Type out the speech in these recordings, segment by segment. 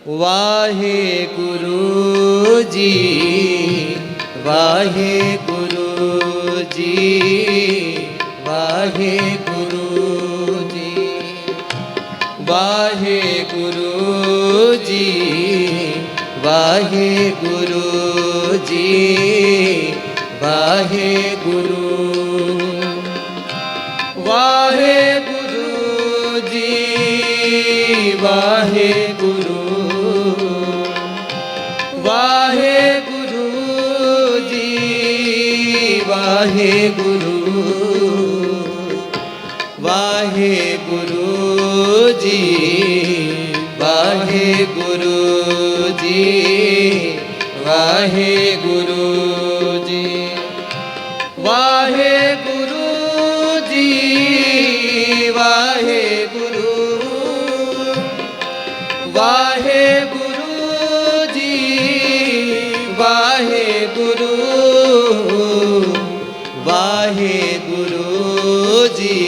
वाहे गुरु जी, वाहे गुरु जी, वाहे गुरु जी, वाहे गुरु जी, वाहे गुरु जी, वाहे गुरु, वाहे गुरु जी, वाहे गुरु, वाहे गुरु जी, वाहे गुरु, वाहे गुरु जी, वाहे गुरु जी, वाहे गुरु जी, वाहे गुरु जी, वाहे गुरु, वाहे गुरु जी, वाहे गुरु, वाहे गुरु जी,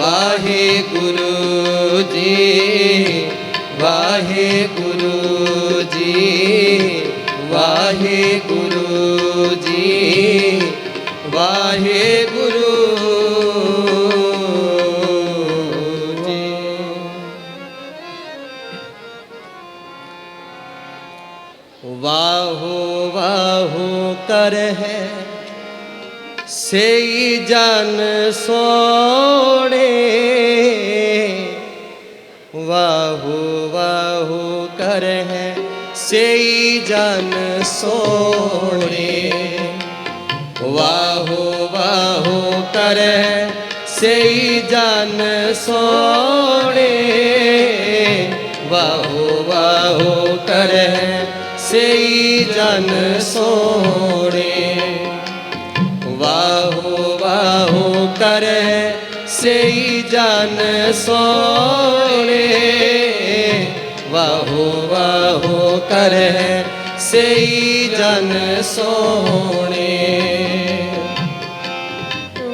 वाहे गुरु जी, वाहे गुरु जी, वाहे गुरु जी, वाहे गुरु जी। वाहो वाहो कर है सेई जन सोने, वाहो वाहो कर है सेई जन सोने, वाहो वाहो कर है सेई जन सोने, वाहो वाहो कर है सेई जन सोने, वाहो वाहो कर है सेई जन सोने, वाहो वाहो कर है सेई जन सोने।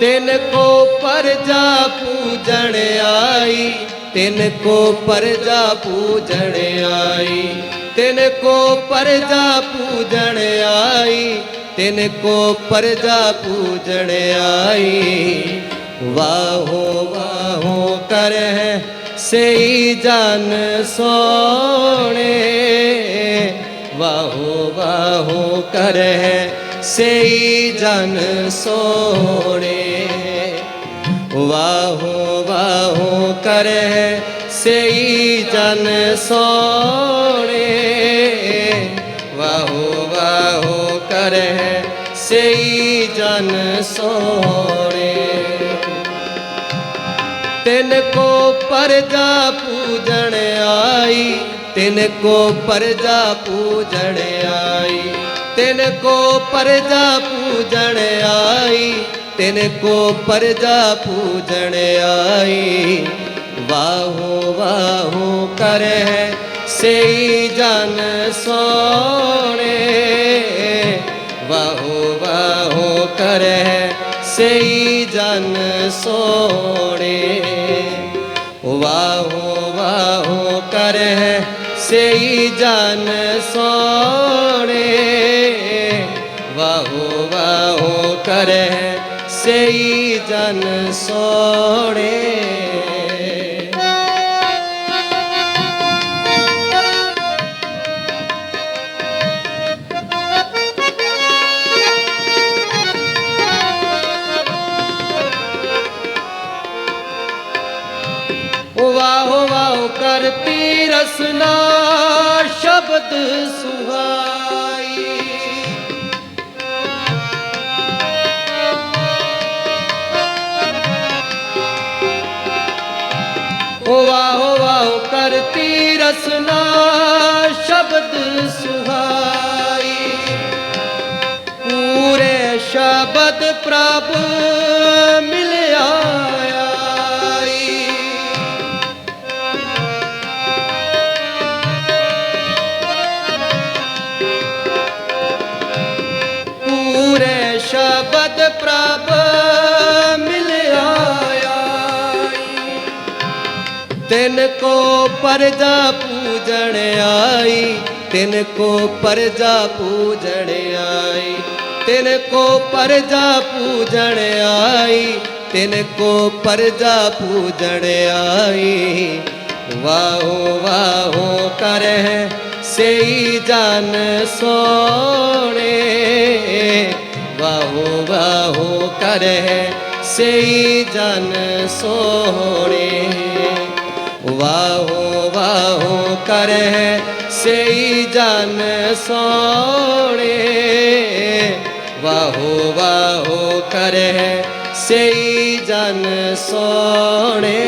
तिनको परजा पूजन आई, तिनको परजा पूजन आई, तिनको परजा पूजन आई, तिनको परजा पूजन आई, वाहो वाहो कर है सेई जन सोने, वाहो वाहो कर है सेई जन सोने, वाहो वाहो कर है सेई जन सोने, वाहो वाहो कर है सेई जन सोने। तिनको परजा पूजन आई, तिनको परजा पूजन आई, तिनको परजा पूजन आई, तिनको परजा पूजन आई, वाहो वाहो कर है सेई जन सोने, वाहो वाहो कर है सेई जन सोने, वाहो वाहो कर है सेई जन सोने, वाहो वाहो कर है सेई जन सोने। वाहो वाहो करती रसना शब्द सुहाई, वाहो वाहो करती रसना शब्द सुहाई, पूरे शब्द प्रभु मिल आया, शब्द प्रभ मिल आया, तिनको परजा पूज पूजन आई, तिनको प्रजा पूजन आई, तिनको प्रजा पूजन आई, तिनको प्रजा पूजन आई। वाहो वाहो करे सेई जन सोने, वाहो वाहो करे सेई जन सोने, वाहो वाहो करे सेई जन सोने, वाहो वाहो करे सेई जन सोने।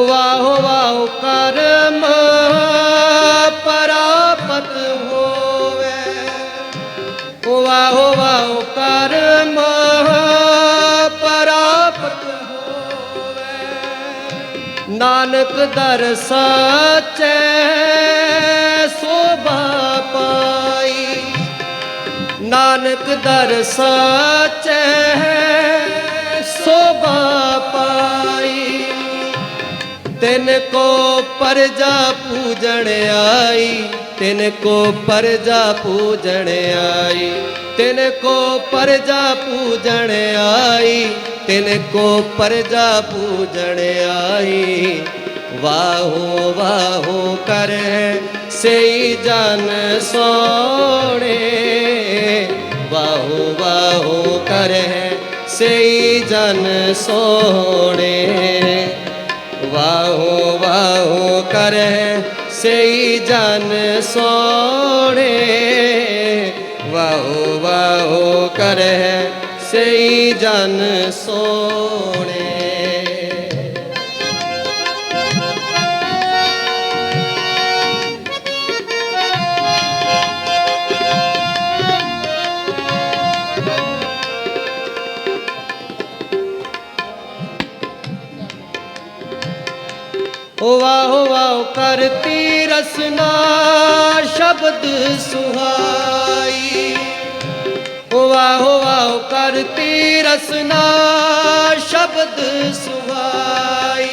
वाहो वाहो कर्म परापत होवे, वाहो वाहो कर्म परापत होवे, नानक दर साचे शोभा पाई, नानक दर साचे शोभा पाई। तिनको प्रजा पूजन आई, तिनको प्रजा पूजन आई, तिनको प्रजा पूजन आई, तिनको प्रजा पूजन आई। वाहो वाहो करे सेई जन सोने, वाहो वाहो करे सेई जन सोने, वाहो वाहो करे सेई जन सोने, वाहो वाहो करे सेई जन सोने। वाहो वाहो करती रसना शब्द सुहाई, वाहो वाहो करती रसना शब्द सुहाई।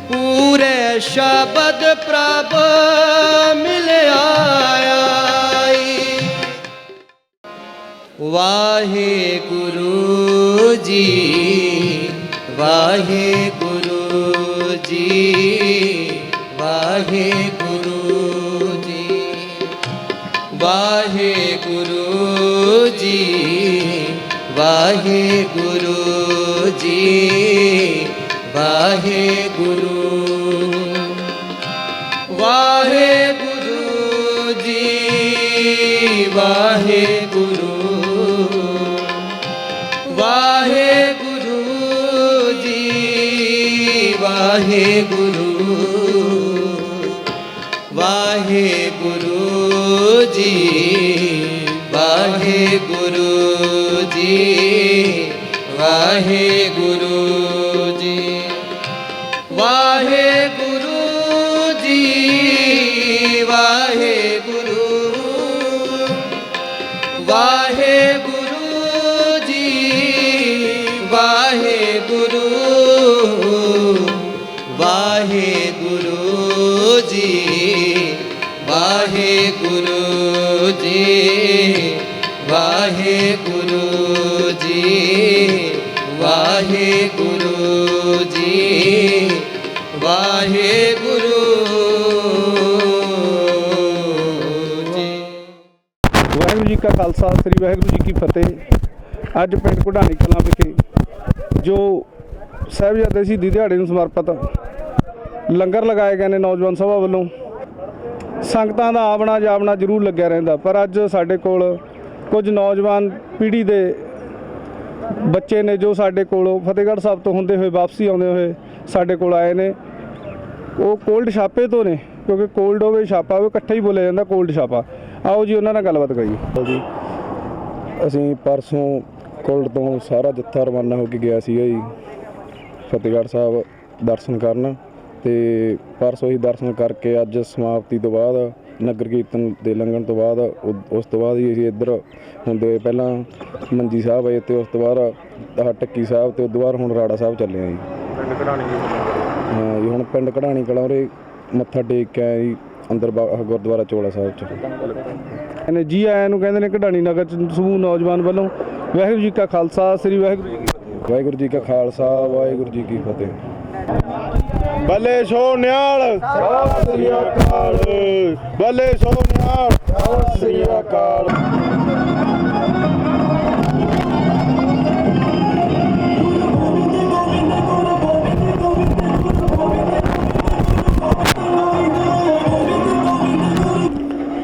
पूरे शब्द प्रभ मिल आई, वाहे गुरु जी, वाहे गुरु जी, वाहे गुरु जी, वाहे गुरु जी, वाहे गुरु जी, वाहे गुरु, वाहे गुरु जी, वाहे गुरु, वाहे गुरु जी, वाहे गुरु, वाहे गुरु जी, वाहे गुरु जी, वाहे गुरु जी, वाहे गुरु जी, वाहे गुरु, वाहे गुरु जी, वाहे गुरु, वाहे गुरु जी, वाहे गुरु जी, वाहे गुरु जी, वाहे गुरु जी, वाहे गुरु जी। वाहिगुरू जी का खालसा, श्री वाहिगुरू जी की फतेह। अज पिंड घुडानी कलां विखे जो ਸਾਹਿਬਜ਼ਾਦੇ ਸ਼ਹੀਦੀ ਦਿਹਾੜੇ ਨੂੰ ਸਮਰਪਿਤ ਲੰਗਰ ਲਗਾਏ ਗਏ ਨੇ ਨੌਜਵਾਨ ਸਭਾ ਵੱਲੋਂ। ਸੰਗਤਾਂ ਦਾ ਆਵਣਾ ਜਾਵਣਾ ਜ਼ਰੂਰ ਲੱਗਿਆ ਰਹਿੰਦਾ, ਪਰ ਅੱਜ ਸਾਡੇ ਕੋਲ ਕੁਝ ਨੌਜਵਾਨ ਪੀੜ੍ਹੀ ਦੇ ਬੱਚੇ ਨੇ ਜੋ ਸਾਡੇ ਕੋਲੋਂ ਫਤਿਹਗੜ੍ਹ ਸਾਹਿਬ ਤੋਂ ਹੁੰਦੇ ਹੋਏ ਵਾਪਸੀ ਆਉਂਦੇ ਹੋਏ ਸਾਡੇ ਕੋਲ ਆਏ ਨੇ। ਉਹ ਕੋਲਡ ਛਾਪੇ ਤੋਂ ਨੇ, ਕਿਉਂਕਿ ਕੋਲਡ ਹੋਵੇ ਛਾਪਾ ਹੋਵੇ ਇਕੱਠਾ ਹੀ ਬੋਲਿਆ ਜਾਂਦਾ ਕੋਲਡ ਛਾਪਾ। ਆਓ ਜੀ ਉਹਨਾਂ ਨਾਲ ਗੱਲਬਾਤ ਕਰੀਏ। ਜੀ ਅਸੀਂ ਪਰਸੋਂ ਕੋਲਡ ਤੋਂ ਸਾਰਾ ਜੱਥਾ ਰਵਾਨਾ ਹੋ ਕੇ ਗਿਆ ਸੀਗਾ ਜੀ। ਫਤਿਹਗੜ੍ਹ ਸਾਹਿਬ ਦਰਸ਼ਨ ਕਰਨ ਤੇ ਪਰਸੋਂ ਹੀ ਦਰਸ਼ਨ ਕਰਕੇ ਅੱਜ ਸਮਾਪਤੀ ਤੋਂ ਬਾਅਦ ਨਗਰ ਕੀਰਤਨ ਦੇ ਲੰਘਣ ਤੋਂ ਬਾਅਦ ਉਸ ਤੋਂ ਬਾਅਦ ਹੀ ਅਸੀਂ ਇੱਧਰ ਹੁੰਦੇ ਹੋਏ ਪਹਿਲਾਂ ਮੰਜੀ ਸਾਹਿਬ ਆਏ ਤੇ ਉਸ ਤੋਂ ਬਾਅਦ ਟੱਕੀ ਸਾਹਿਬ ਤੇ ਉਸ ਤੋਂ ਬਾਅਦ ਹੁਣ ਰਾੜਾ ਸਾਹਿਬ ਚੱਲੇ ਆ ਜੀ। ਪਿੰਡ ਕਢਾਣੀ ਹਾਂ ਜੀ, ਹੁਣ ਪਿੰਡ ਕਢਾਣੀ ਕਲਾਂ ਉਰੇ ਮੱਥਾ ਟੇਕ ਕੇ ਆਏ ਜੀ ਅੰਦਰ ਗੁਰਦੁਆਰਾ ਚੋਲਾ ਸਾਹਿਬ 'ਚ। ਇਹਨੇ ਜੀ ਆਇਆਂ ਨੂੰ ਕਹਿੰਦੇ ਨੇ ਕਢਾਣੀ ਨਗਰ 'ਚ ਸਮੂਹ ਨੌਜਵਾਨ ਵੱਲੋਂ। ਵਾਹਿਗੁਰੂ ਜੀ ਕਾ ਖਾਲਸਾ, ਸ੍ਰੀ ਵਾਹਿਗੁਰੂ ਜੀ ਕੀ ਫਤਿਹ। ਵਾਹਿਗੁਰੂ ਜੀ ਕਾ ਖਾਲਸਾ, ਵਾਹਿਗੁਰੂ ਜੀ ਕੀ ਫਤਿਹ। ਬੱਲੇ ਸੋਨਿਆਲ ਸਤਿ ਸ੍ਰੀ ਅਕਾਲ, ਬੱਲੇ ਸੋਨਿਆਲ ਸਤਿ ਸ੍ਰੀ ਅਕਾਲ।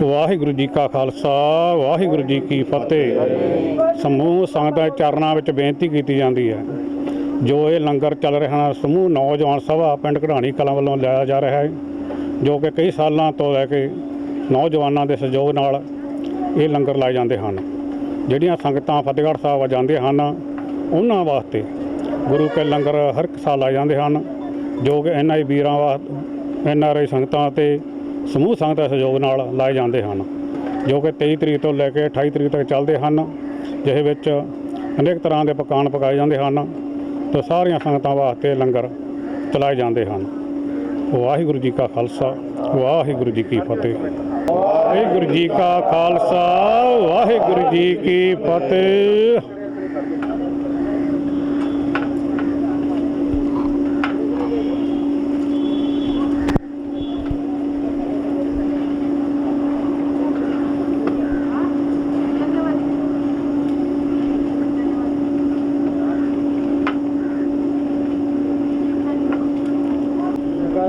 ਵਾਹਿਗੁਰੂ ਜੀ ਕਾ ਖਾਲਸਾ, ਵਾਹਿਗੁਰੂ ਜੀ ਕੀ ਫਤਿਹ। ਸਮੂਹ ਸੰਗਤਾਂ ਦੇ ਚਰਨਾਂ ਵਿੱਚ ਬੇਨਤੀ ਕੀਤੀ ਜਾਂਦੀ ਹੈ, ਜੋ ਇਹ ਲੰਗਰ ਚੱਲ ਰਿਹਾ ਸਮੂਹ ਨੌਜਵਾਨ ਸਭਾ ਪਿੰਡ ਕਢਾਣੀ ਕਲਾਂ ਵੱਲੋਂ ਲਿਆਇਆ ਜਾ ਰਿਹਾ ਹੈ, ਜੋ ਕਿ ਕਈ ਸਾਲਾਂ ਤੋਂ ਲੈ ਕੇ ਨੌਜਵਾਨਾਂ ਦੇ ਸਹਿਯੋਗ ਨਾਲ ਇਹ ਲੰਗਰ ਲਾਏ ਜਾਂਦੇ ਹਨ। ਜਿਹੜੀਆਂ ਸੰਗਤਾਂ ਫਤਿਹਗੜ੍ਹ ਸਾਹਿਬ ਜਾਂਦੀਆਂ ਹਨ ਉਹਨਾਂ ਵਾਸਤੇ ਗੁਰੂ ਕੇ ਲੰਗਰ ਹਰ ਇੱਕ ਸਾਲ ਲਾਏ ਜਾਂਦੇ ਹਨ, ਜੋ ਕਿ NI ਵੀਰਾਂ ਵਾਸਤੇ NRI ਸੰਗਤਾਂ ਅਤੇ ਸਮੂਹ ਸੰਗਤਾਂ ਦੇ ਸਹਿਯੋਗ ਨਾਲ ਲਾਏ ਜਾਂਦੇ ਹਨ, ਜੋ ਕਿ 23 ਤਰੀਕ ਤੋਂ ਲੈ ਕੇ 28 ਤਰੀਕ ਤੱਕ ਚੱਲਦੇ ਹਨ, ਜਿਸ ਵਿੱਚ ਅਨੇਕ ਤਰ੍ਹਾਂ ਦੇ ਪਕਵਾਨ ਪਕਾਏ ਜਾਂਦੇ ਹਨ ਤੇ ਸਾਰੀਆਂ ਸੰਗਤਾਂ ਵਾਸਤੇ ਲੰਗਰ ਚਲਾਏ ਜਾਂਦੇ ਹਨ। ਵਾਹਿਗੁਰੂ ਜੀ ਕਾ ਖਾਲਸਾ, ਵਾਹਿਗੁਰੂ ਜੀ ਕੀ ਫਤਿਹ। ਵਾਹਿਗੁਰੂ ਜੀ ਕਾ ਖਾਲਸਾ, ਵਾਹਿਗੁਰੂ ਜੀ ਕੀ ਫਤਿਹ।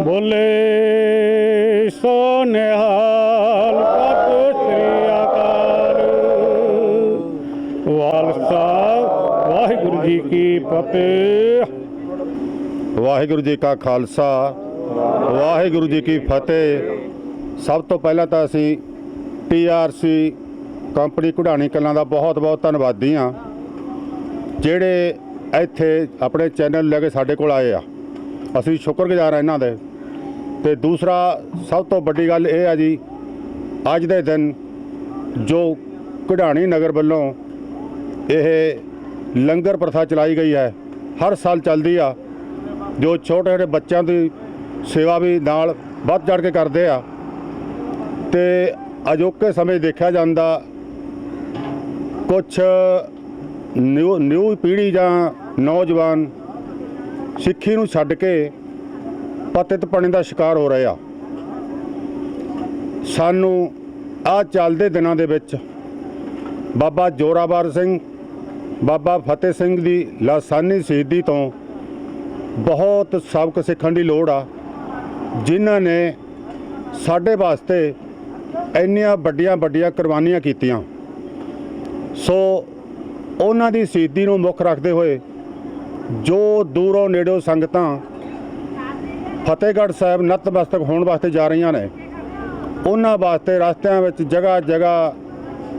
ਬੋਲੇ ਸੋ ਨਿਹਾਲ, ਸਤਿ ਸ੍ਰੀ ਅਕਾਲ। ਖਾਲਸਾ, ਵਾਹਿਗੁਰੂ ਜੀ ਕੀ ਫਤਿਹ। ਵਾਹਿਗੁਰੂ ਜੀ ਕਾ ਖਾਲਸਾ, ਵਾਹਿਗੁਰੂ ਜੀ ਕੀ ਫਤਿਹ। ਸਭ ਤੋਂ ਪਹਿਲਾਂ ਤਾਂ ਅਸੀਂ TRC ਕੰਪਨੀ ਕਢਾਣੀ ਕਲਾਂ ਦਾ ਬਹੁਤ ਬਹੁਤ ਧੰਨਵਾਦੀ ਹਾਂ, ਜਿਹੜੇ ਇੱਥੇ ਆਪਣੇ ਚੈਨਲ ਲੈ ਕੇ ਸਾਡੇ ਕੋਲ ਆਏ ਆ। ਅਸੀਂ ਸ਼ੁਕਰਗੁਜ਼ਾਰ ਹਾਂ ਇਹਨਾਂ ਦੇ। ਤੇ ਦੂਸਰਾ ਸਭ ਤੋਂ ਵੱਡੀ ਗੱਲ ਇਹ ਆ ਜੀ, ਅੱਜ ਦੇ ਦਿਨ ਜੋ ਕਢਾਣੀ ਨਗਰ ਵੱਲੋਂ ਇਹ ਲੰਗਰ ਪ੍ਰਥਾ ਚਲਾਈ ਗਈ ਹੈ, ਹਰ ਸਾਲ ਚੱਲਦੀ ਆ, ਜੋ ਛੋਟੇ ਛੋਟੇ ਬੱਚਿਆਂ ਦੀ ਸੇਵਾ ਵੀ ਨਾਲ ਵੱਧ ਚੜ੍ਹ ਕੇ ਕਰਦੇ ਆ। ਤੇ ਅਜੋਕੇ ਸਮੇਂ ਦੇਖਿਆ ਜਾਂਦਾ ਕੁਛ ਨਿਊ ਪੀੜ੍ਹੀ ਜਾਂ ਨੌਜਵਾਨ ਸਿੱਖੀ ਨੂੰ ਛੱਡ ਕੇ ਪਤਿਤਪਣੇ ਦਾ ਸ਼ਿਕਾਰ ਹੋ ਰਹੇ ਆ। ਸਾਨੂੰ ਆਹ ਚੱਲਦੇ ਦਿਨਾਂ ਦੇ ਵਿੱਚ ਬਾਬਾ ਜੋਰਾਵਰ ਸਿੰਘ, ਬਾਬਾ ਫਤਿਹ ਸਿੰਘ ਦੀ ਲਾਸਾਨੀ ਸ਼ਹੀਦੀ ਤੋਂ ਬਹੁਤ ਸਬਕ ਸਿੱਖਣ ਦੀ ਲੋੜ ਆ, ਜਿਨ੍ਹਾਂ ਨੇ ਸਾਡੇ ਵਾਸਤੇ ਇੰਨੀਆਂ ਵੱਡੀਆਂ ਵੱਡੀਆਂ ਕੁਰਬਾਨੀਆਂ ਕੀਤੀਆਂ। ਸੋ ਉਹਨਾਂ ਦੀ ਸ਼ਹੀਦੀ ਨੂੰ ਮੁੱਖ ਰੱਖਦੇ ਹੋਏ ਜੋ ਦੂਰੋਂ ਨੇੜਿਓਂ ਸੰਗਤਾਂ ਫਤਿਹਗੜ੍ਹ ਸਾਹਿਬ ਨਤਮਸਤਕ ਹੋਣ ਵਾਸਤੇ ਜਾ ਰਹੀਆਂ ਨੇ, ਉਹਨਾਂ ਵਾਸਤੇ ਰਸਤਿਆਂ ਵਿੱਚ ਜਗ੍ਹਾ ਜਗ੍ਹਾ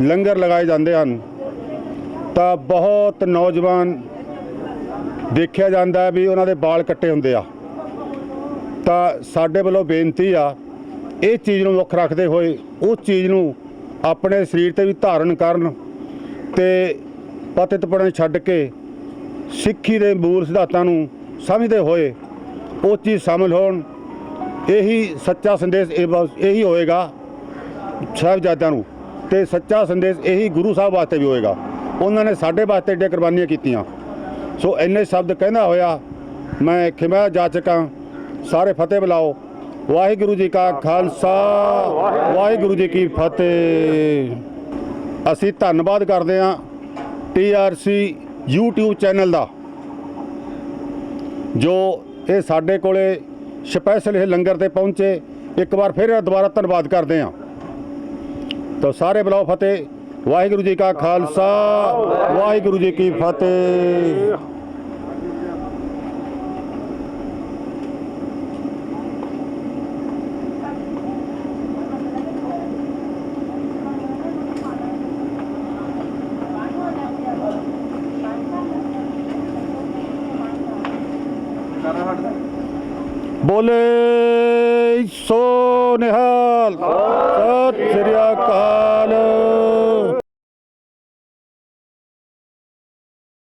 ਲੰਗਰ ਲਗਾਏ ਜਾਂਦੇ ਹਨ। ਤਾਂ ਬਹੁਤ ਨੌਜਵਾਨ ਦੇਖਿਆ ਜਾਂਦਾ ਵੀ ਉਹਨਾਂ ਦੇ ਵਾਲ ਕੱਟੇ ਹੁੰਦੇ ਆ। ਤਾਂ ਸਾਡੇ ਵੱਲੋਂ ਬੇਨਤੀ ਆ, ਇਹ ਚੀਜ਼ ਨੂੰ ਮੁੱਖ ਰੱਖਦੇ ਹੋਏ ਉਸ ਚੀਜ਼ ਨੂੰ ਆਪਣੇ ਸਰੀਰ 'ਤੇ ਵੀ ਧਾਰਨ ਕਰਨ ਤੇ ਪਤਿਤਪਣੇ ਛੱਡ ਕੇ ਸਿੱਖੀ ਦੇ ਮੂਲ ਸਿਧਾਂਤਾਂ ਨੂੰ ਸਮਝਦੇ ਹੋਏ ਉਹ ਚੀਜ਼ ਸ਼ਾਮਿਲ ਹੋਣ। ਇਹੀ ਸੱਚਾ ਸੰਦੇਸ਼ ਇਹੀ ਹੋਏਗਾ ਸਾਹਿਬਜ਼ਾਦਿਆਂ ਨੂੰ, ਤੇ ਸੱਚਾ ਸੰਦੇਸ਼ ਇਹੀ ਗੁਰੂ ਸਾਹਿਬ ਵਾਸਤੇ ਵੀ ਹੋਏਗਾ। ਉਹਨਾਂ ਨੇ ਸਾਡੇ ਵਾਸਤੇ ਏਡੀਆਂ ਕੁਰਬਾਨੀਆਂ ਕੀਤੀਆਂ। ਸੋ ਇੰਨੇ ਸ਼ਬਦ ਕਹਿੰਦਾ ਹੋਇਆ ਮੈਂ ਖਿਮਾ ਜਾਚਕ ਹਾਂ। ਸਾਰੇ ਫਤਿਹ ਬੁਲਾਓ। ਵਾਹਿਗੁਰੂ ਜੀ ਕਾ ਖਾਲਸਾ, ਵਾਹਿਗੁਰੂ ਜੀ ਕੀ ਫਤਿਹ। ਅਸੀਂ ਧੰਨਵਾਦ ਕਰਦੇ ਹਾਂ TRC YouTube ਚੈਨਲ ਦਾ, ਜੋ ਇਹ ਸਾਡੇ ਕੋਲੇ ਸਪੈਸ਼ਲ ਇਹ ਲੰਗਰ ਤੇ ਪਹੁੰਚੇ। ਇੱਕ ਵਾਰ ਫਿਰ ਦੁਬਾਰਾ ਧੰਨਵਾਦ ਕਰਦੇ ਹਾਂ। ਤਾਂ ਸਾਰੇ ਬੁਲਾਓ ਫਤਿਹ। ਵਾਹਿਗੁਰੂ ਜੀ ਕਾ ਖਾਲਸਾ, ਵਾਹਿਗੁਰੂ ਜੀ ਕੀ ਫਤਿਹ। ਬੋਲੇ ਸੋ ਨਿਹਾਲ। ਸਤਿ ਸ੍ਰੀ ਅਕਾਲ।